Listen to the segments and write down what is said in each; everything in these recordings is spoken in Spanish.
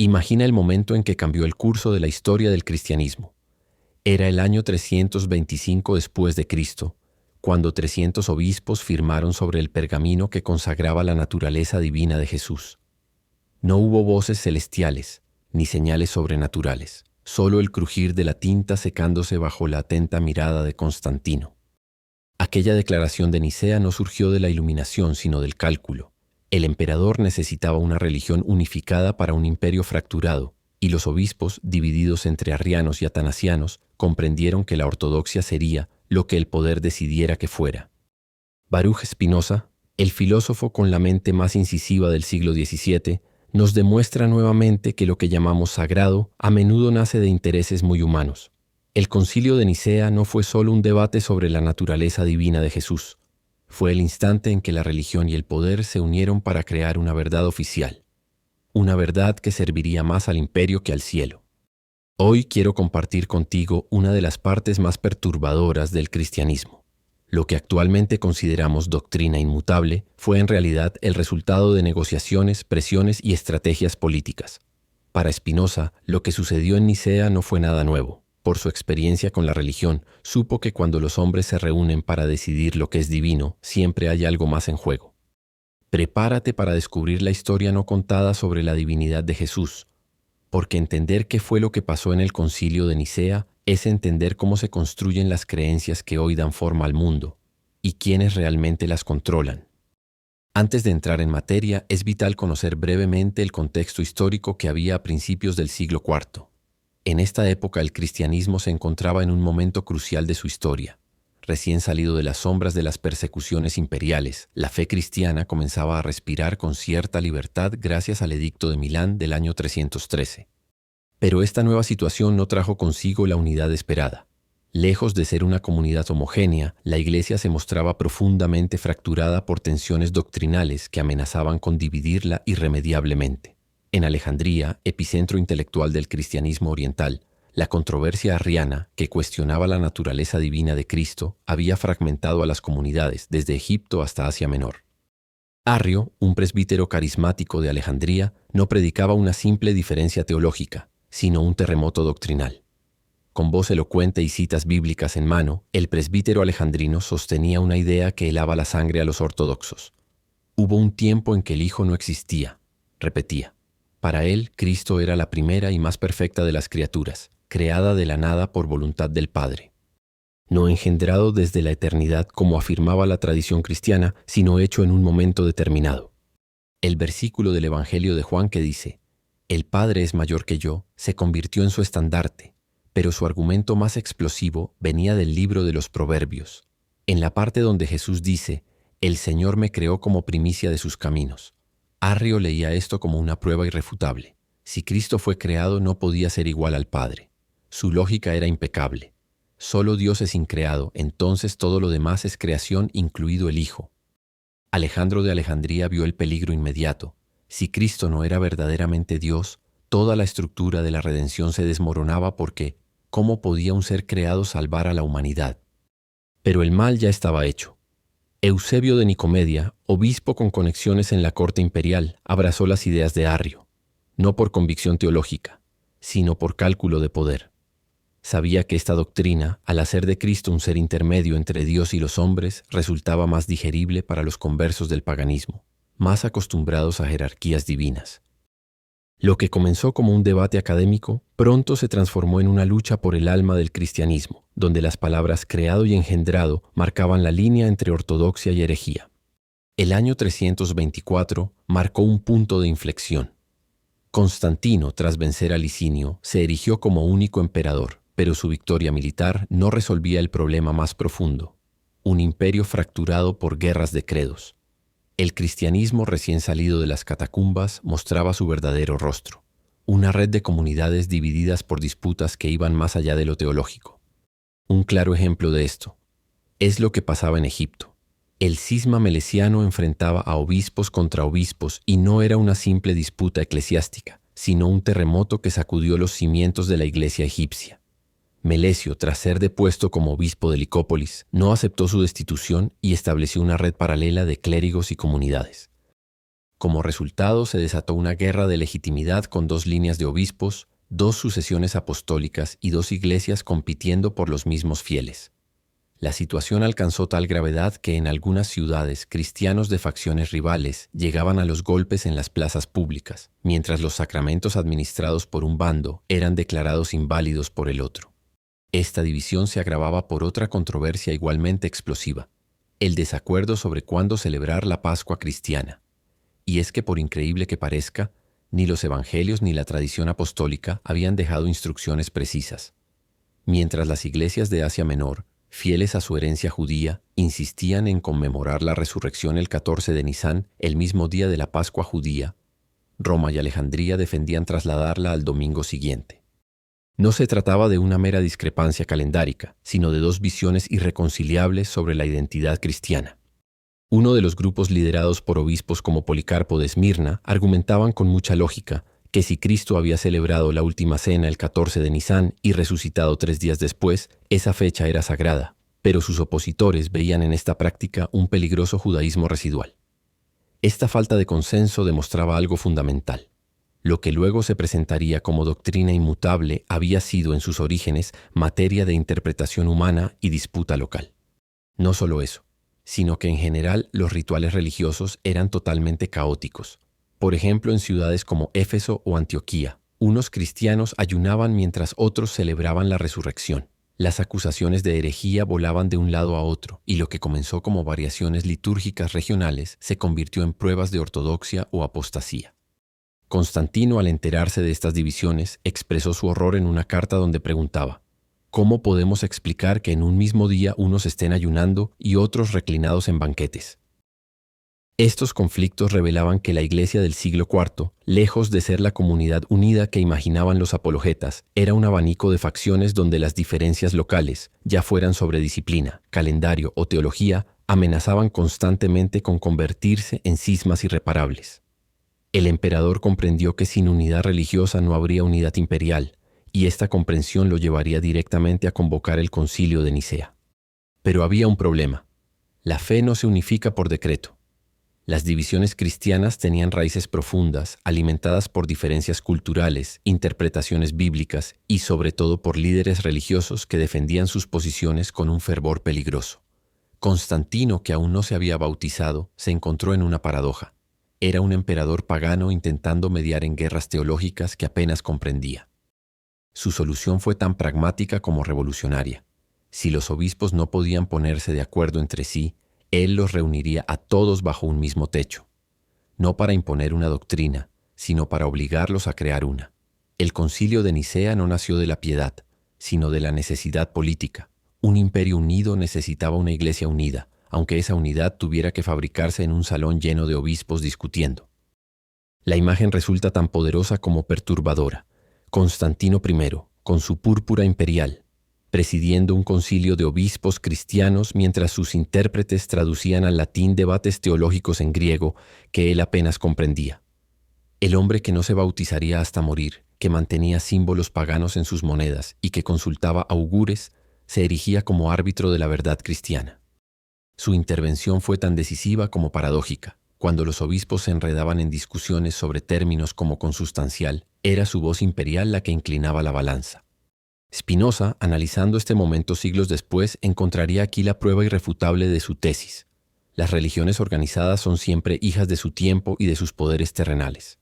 Imagina el momento en que cambió el curso de la historia del cristianismo. Era el año 325 después de Cristo, cuando 300 obispos firmaron sobre el pergamino que consagraba la naturaleza divina de Jesús. No hubo voces celestiales, ni señales sobrenaturales, solo el crujir de la tinta secándose bajo la atenta mirada de Constantino. Aquella declaración de Nicea no surgió de la iluminación, sino del cálculo. El emperador necesitaba una religión unificada para un imperio fracturado, y los obispos, divididos entre arrianos y atanasianos, comprendieron que la ortodoxia sería lo que el poder decidiera que fuera. Baruch Spinoza, el filósofo con la mente más incisiva del siglo XVII, nos demuestra nuevamente que lo que llamamos sagrado a menudo nace de intereses muy humanos. El Concilio de Nicea no fue solo un debate sobre la naturaleza divina de Jesús. Fue el instante en que la religión y el poder se unieron para crear una verdad oficial. Una verdad que serviría más al imperio que al cielo. Hoy quiero compartir contigo una de las partes más perturbadoras del cristianismo. Lo que actualmente consideramos doctrina inmutable fue en realidad el resultado de negociaciones, presiones y estrategias políticas. Para Spinoza, lo que sucedió en Nicea no fue nada nuevo. Por su experiencia con la religión, supo que cuando los hombres se reúnen para decidir lo que es divino, siempre hay algo más en juego. Prepárate para descubrir la historia no contada sobre la divinidad de Jesús, porque entender qué fue lo que pasó en el Concilio de Nicea es entender cómo se construyen las creencias que hoy dan forma al mundo y quiénes realmente las controlan. Antes de entrar en materia, es vital conocer brevemente el contexto histórico que había a principios del siglo IV. En esta época el cristianismo se encontraba en un momento crucial de su historia. Recién salido de las sombras de las persecuciones imperiales, la fe cristiana comenzaba a respirar con cierta libertad gracias al Edicto de Milán del año 313. Pero esta nueva situación no trajo consigo la unidad esperada. Lejos de ser una comunidad homogénea, la Iglesia se mostraba profundamente fracturada por tensiones doctrinales que amenazaban con dividirla irremediablemente. En Alejandría, epicentro intelectual del cristianismo oriental, la controversia arriana, que cuestionaba la naturaleza divina de Cristo, había fragmentado a las comunidades desde Egipto hasta Asia Menor. Arrio, un presbítero carismático de Alejandría, no predicaba una simple diferencia teológica, sino un terremoto doctrinal. Con voz elocuente y citas bíblicas en mano, el presbítero alejandrino sostenía una idea que helaba la sangre a los ortodoxos. Hubo un tiempo en que el Hijo no existía, repetía. Para él, Cristo era la primera y más perfecta de las criaturas, creada de la nada por voluntad del Padre. No engendrado desde la eternidad como afirmaba la tradición cristiana, sino hecho en un momento determinado. El versículo del Evangelio de Juan que dice, «El Padre es mayor que yo», se convirtió en su estandarte, pero su argumento más explosivo venía del libro de los Proverbios, en la parte donde Jesús dice, «El Señor me creó como primicia de sus caminos». Arrio leía esto como una prueba irrefutable. Si Cristo fue creado, no podía ser igual al Padre. Su lógica era impecable. Solo Dios es increado, entonces todo lo demás es creación, incluido el Hijo. Alejandro de Alejandría vio el peligro inmediato. Si Cristo no era verdaderamente Dios, toda la estructura de la redención se desmoronaba porque, ¿cómo podía un ser creado salvar a la humanidad? Pero el mal ya estaba hecho. Eusebio de Nicomedia, obispo con conexiones en la corte imperial, abrazó las ideas de Arrio, no por convicción teológica, sino por cálculo de poder. Sabía que esta doctrina, al hacer de Cristo un ser intermedio entre Dios y los hombres, resultaba más digerible para los conversos del paganismo, más acostumbrados a jerarquías divinas. Lo que comenzó como un debate académico, pronto se transformó en una lucha por el alma del cristianismo, donde las palabras creado y engendrado marcaban la línea entre ortodoxia y herejía. El año 324 marcó un punto de inflexión. Constantino, tras vencer a Licinio, se erigió como único emperador, pero su victoria militar no resolvía el problema más profundo, un imperio fracturado por guerras de credos. El cristianismo recién salido de las catacumbas mostraba su verdadero rostro, una red de comunidades divididas por disputas que iban más allá de lo teológico. Un claro ejemplo de esto es lo que pasaba en Egipto. El cisma melesiano enfrentaba a obispos contra obispos y no era una simple disputa eclesiástica, sino un terremoto que sacudió los cimientos de la iglesia egipcia. Melesio, tras ser depuesto como obispo de Licópolis, no aceptó su destitución y estableció una red paralela de clérigos y comunidades. Como resultado, se desató una guerra de legitimidad con dos líneas de obispos, dos sucesiones apostólicas y dos iglesias compitiendo por los mismos fieles. La situación alcanzó tal gravedad que en algunas ciudades cristianos de facciones rivales llegaban a los golpes en las plazas públicas, mientras los sacramentos administrados por un bando eran declarados inválidos por el otro. Esta división se agravaba por otra controversia igualmente explosiva, el desacuerdo sobre cuándo celebrar la Pascua cristiana. Y es que, por increíble que parezca, ni los evangelios ni la tradición apostólica habían dejado instrucciones precisas. Mientras las iglesias de Asia Menor, fieles a su herencia judía, insistían en conmemorar la resurrección el 14 de Nisán, el mismo día de la Pascua judía, Roma y Alejandría defendían trasladarla al domingo siguiente. No se trataba de una mera discrepancia calendárica, sino de dos visiones irreconciliables sobre la identidad cristiana. Uno de los grupos liderados por obispos como Policarpo de Esmirna argumentaban con mucha lógica que si Cristo había celebrado la última cena el 14 de Nisán y resucitado 3 días después, esa fecha era sagrada, pero sus opositores veían en esta práctica un peligroso judaísmo residual. Esta falta de consenso demostraba algo fundamental. Lo que luego se presentaría como doctrina inmutable había sido en sus orígenes materia de interpretación humana y disputa local. No solo eso, sino que en general los rituales religiosos eran totalmente caóticos. Por ejemplo, en ciudades como Éfeso o Antioquía, unos cristianos ayunaban mientras otros celebraban la resurrección. Las acusaciones de herejía volaban de un lado a otro, y lo que comenzó como variaciones litúrgicas regionales se convirtió en pruebas de ortodoxia o apostasía. Constantino, al enterarse de estas divisiones, expresó su horror en una carta donde preguntaba: ¿cómo podemos explicar que en un mismo día unos estén ayunando y otros reclinados en banquetes? Estos conflictos revelaban que la Iglesia del siglo IV, lejos de ser la comunidad unida que imaginaban los apologetas, era un abanico de facciones donde las diferencias locales, ya fueran sobre disciplina, calendario o teología, amenazaban constantemente con convertirse en cismas irreparables. El emperador comprendió que sin unidad religiosa no habría unidad imperial, y esta comprensión lo llevaría directamente a convocar el Concilio de Nicea. Pero había un problema. La fe no se unifica por decreto. Las divisiones cristianas tenían raíces profundas, alimentadas por diferencias culturales, interpretaciones bíblicas y sobre todo por líderes religiosos que defendían sus posiciones con un fervor peligroso. Constantino, que aún no se había bautizado, se encontró en una paradoja. Era un emperador pagano intentando mediar en guerras teológicas que apenas comprendía. Su solución fue tan pragmática como revolucionaria. Si los obispos no podían ponerse de acuerdo entre sí, él los reuniría a todos bajo un mismo techo, no para imponer una doctrina, sino para obligarlos a crear una. El Concilio de Nicea no nació de la piedad, sino de la necesidad política. Un imperio unido necesitaba una iglesia unida, aunque esa unidad tuviera que fabricarse en un salón lleno de obispos discutiendo. La imagen resulta tan poderosa como perturbadora. Constantino I, con su púrpura imperial, presidiendo un concilio de obispos cristianos mientras sus intérpretes traducían al latín debates teológicos en griego que él apenas comprendía. El hombre que no se bautizaría hasta morir, que mantenía símbolos paganos en sus monedas y que consultaba augures, se erigía como árbitro de la verdad cristiana. Su intervención fue tan decisiva como paradójica. Cuando los obispos se enredaban en discusiones sobre términos como consustancial, era su voz imperial la que inclinaba la balanza. Spinoza, analizando este momento siglos después, encontraría aquí la prueba irrefutable de su tesis. Las religiones organizadas son siempre hijas de su tiempo y de sus poderes terrenales.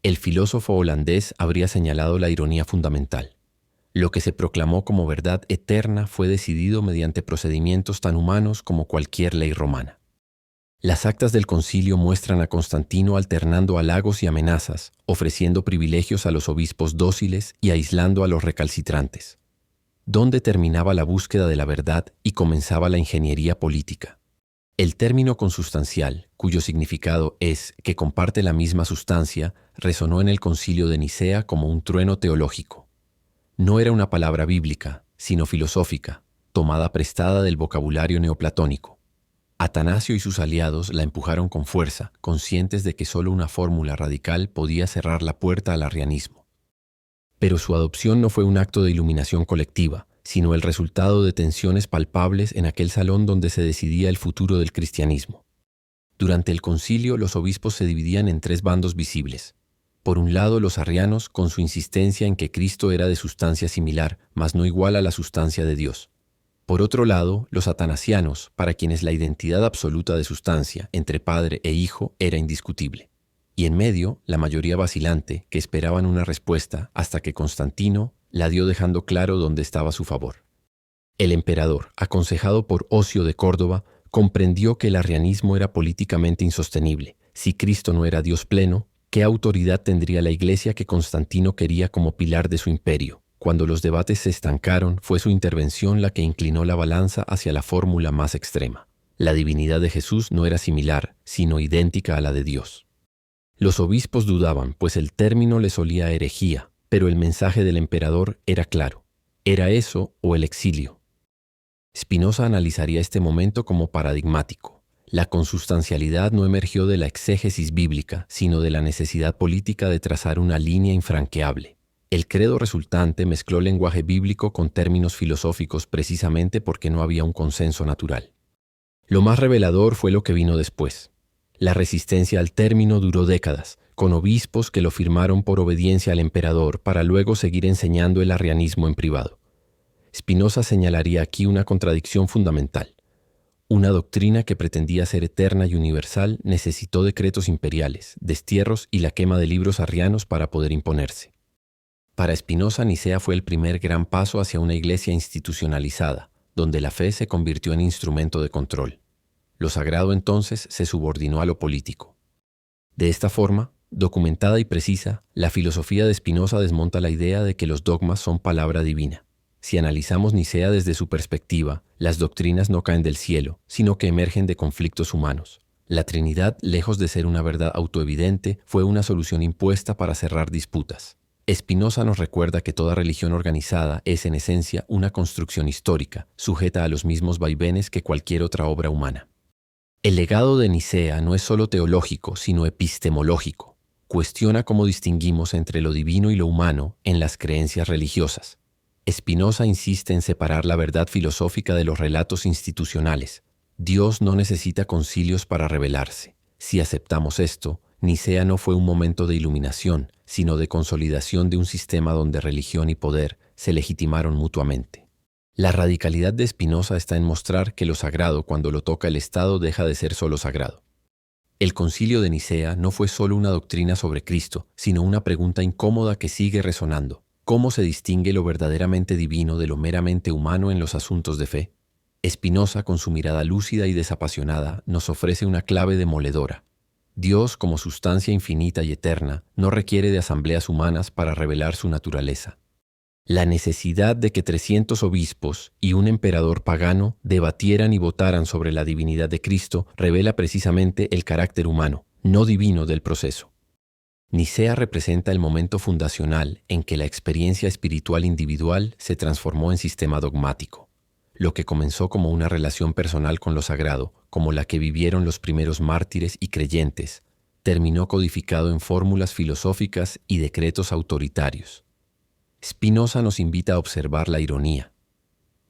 El filósofo holandés habría señalado la ironía fundamental. Lo que se proclamó como verdad eterna fue decidido mediante procedimientos tan humanos como cualquier ley romana. Las actas del concilio muestran a Constantino alternando halagos y amenazas, ofreciendo privilegios a los obispos dóciles y aislando a los recalcitrantes. ¿Dónde terminaba la búsqueda de la verdad y comenzaba la ingeniería política? El término consustancial, cuyo significado es que comparte la misma sustancia, resonó en el Concilio de Nicea como un trueno teológico. No era una palabra bíblica, sino filosófica, tomada prestada del vocabulario neoplatónico. Atanasio y sus aliados la empujaron con fuerza, conscientes de que solo una fórmula radical podía cerrar la puerta al arrianismo. Pero su adopción no fue un acto de iluminación colectiva, sino el resultado de tensiones palpables en aquel salón donde se decidía el futuro del cristianismo. Durante el concilio, los obispos se dividían en tres bandos visibles. Por un lado, los arrianos, con su insistencia en que Cristo era de sustancia similar, mas no igual a la sustancia de Dios. Por otro lado, los atanasianos, para quienes la identidad absoluta de sustancia entre Padre e Hijo era indiscutible. Y en medio, la mayoría vacilante, que esperaban una respuesta hasta que Constantino la dio dejando claro dónde estaba su favor. El emperador, aconsejado por Ocio de Córdoba, comprendió que el arrianismo era políticamente insostenible. Si Cristo no era Dios pleno, ¿qué autoridad tendría la Iglesia que Constantino quería como pilar de su imperio? Cuando los debates se estancaron, fue su intervención la que inclinó la balanza hacia la fórmula más extrema. La divinidad de Jesús no era similar, sino idéntica a la de Dios. Los obispos dudaban, pues el término les olía a herejía, pero el mensaje del emperador era claro. Era eso o el exilio. Spinoza analizaría este momento como paradigmático. La consustancialidad no emergió de la exégesis bíblica, sino de la necesidad política de trazar una línea infranqueable. El credo resultante mezcló lenguaje bíblico con términos filosóficos precisamente porque no había un consenso natural. Lo más revelador fue lo que vino después. La resistencia al término duró décadas, con obispos que lo firmaron por obediencia al emperador para luego seguir enseñando el arrianismo en privado. Spinoza señalaría aquí una contradicción fundamental. Una doctrina que pretendía ser eterna y universal necesitó decretos imperiales, destierros y la quema de libros arrianos para poder imponerse. Para Spinoza, Nicea fue el primer gran paso hacia una iglesia institucionalizada, donde la fe se convirtió en instrumento de control. Lo sagrado entonces se subordinó a lo político. De esta forma, documentada y precisa, la filosofía de Spinoza desmonta la idea de que los dogmas son palabra divina. Si analizamos Nicea desde su perspectiva, las doctrinas no caen del cielo, sino que emergen de conflictos humanos. La Trinidad, lejos de ser una verdad autoevidente, fue una solución impuesta para cerrar disputas. Spinoza nos recuerda que toda religión organizada es en esencia una construcción histórica, sujeta a los mismos vaivenes que cualquier otra obra humana. El legado de Nicea no es solo teológico, sino epistemológico. Cuestiona cómo distinguimos entre lo divino y lo humano en las creencias religiosas. Spinoza insiste en separar la verdad filosófica de los relatos institucionales. Dios no necesita concilios para revelarse. Si aceptamos esto, Nicea no fue un momento de iluminación, sino de consolidación de un sistema donde religión y poder se legitimaron mutuamente. La radicalidad de Spinoza está en mostrar que lo sagrado, cuando lo toca el Estado, deja de ser solo sagrado. El Concilio de Nicea no fue solo una doctrina sobre Cristo, sino una pregunta incómoda que sigue resonando. ¿Cómo se distingue lo verdaderamente divino de lo meramente humano en los asuntos de fe? Spinoza, con su mirada lúcida y desapasionada, nos ofrece una clave demoledora. Dios, como sustancia infinita y eterna, no requiere de asambleas humanas para revelar su naturaleza. La necesidad de que 300 obispos y un emperador pagano debatieran y votaran sobre la divinidad de Cristo revela precisamente el carácter humano, no divino del proceso. Nicea representa el momento fundacional en que la experiencia espiritual individual se transformó en sistema dogmático. Lo que comenzó como una relación personal con lo sagrado, como la que vivieron los primeros mártires y creyentes, terminó codificado en fórmulas filosóficas y decretos autoritarios. Spinoza nos invita a observar la ironía.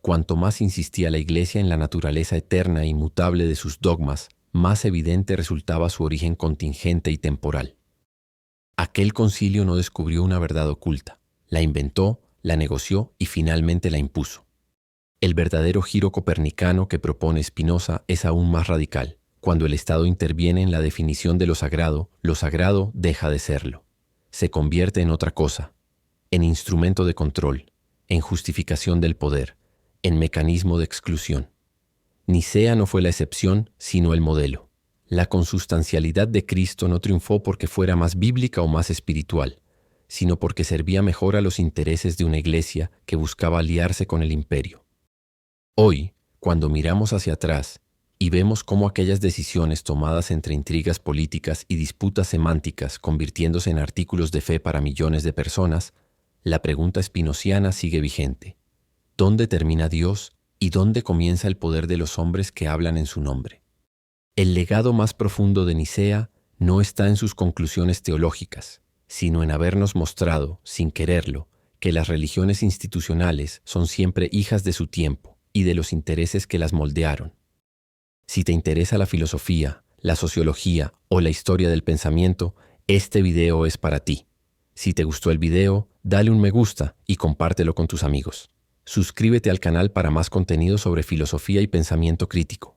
Cuanto más insistía la Iglesia en la naturaleza eterna e inmutable de sus dogmas, más evidente resultaba su origen contingente y temporal. Aquel concilio no descubrió una verdad oculta, la inventó, la negoció y finalmente la impuso. El verdadero giro copernicano que propone Spinoza es aún más radical. Cuando el Estado interviene en la definición de lo sagrado deja de serlo. Se convierte en otra cosa, en instrumento de control, en justificación del poder, en mecanismo de exclusión. Nicea no fue la excepción, sino el modelo. La consustancialidad de Cristo no triunfó porque fuera más bíblica o más espiritual, sino porque servía mejor a los intereses de una iglesia que buscaba aliarse con el imperio. Hoy, cuando miramos hacia atrás y vemos cómo aquellas decisiones tomadas entre intrigas políticas y disputas semánticas convirtiéndose en artículos de fe para millones de personas, la pregunta spinoziana sigue vigente. ¿Dónde termina Dios y dónde comienza el poder de los hombres que hablan en su nombre? El legado más profundo de Nicea no está en sus conclusiones teológicas, sino en habernos mostrado, sin quererlo, que las religiones institucionales son siempre hijas de su tiempo y de los intereses que las moldearon. Si te interesa la filosofía, la sociología o la historia del pensamiento, este video es para ti. Si te gustó el video, dale un me gusta y compártelo con tus amigos. Suscríbete al canal para más contenido sobre filosofía y pensamiento crítico.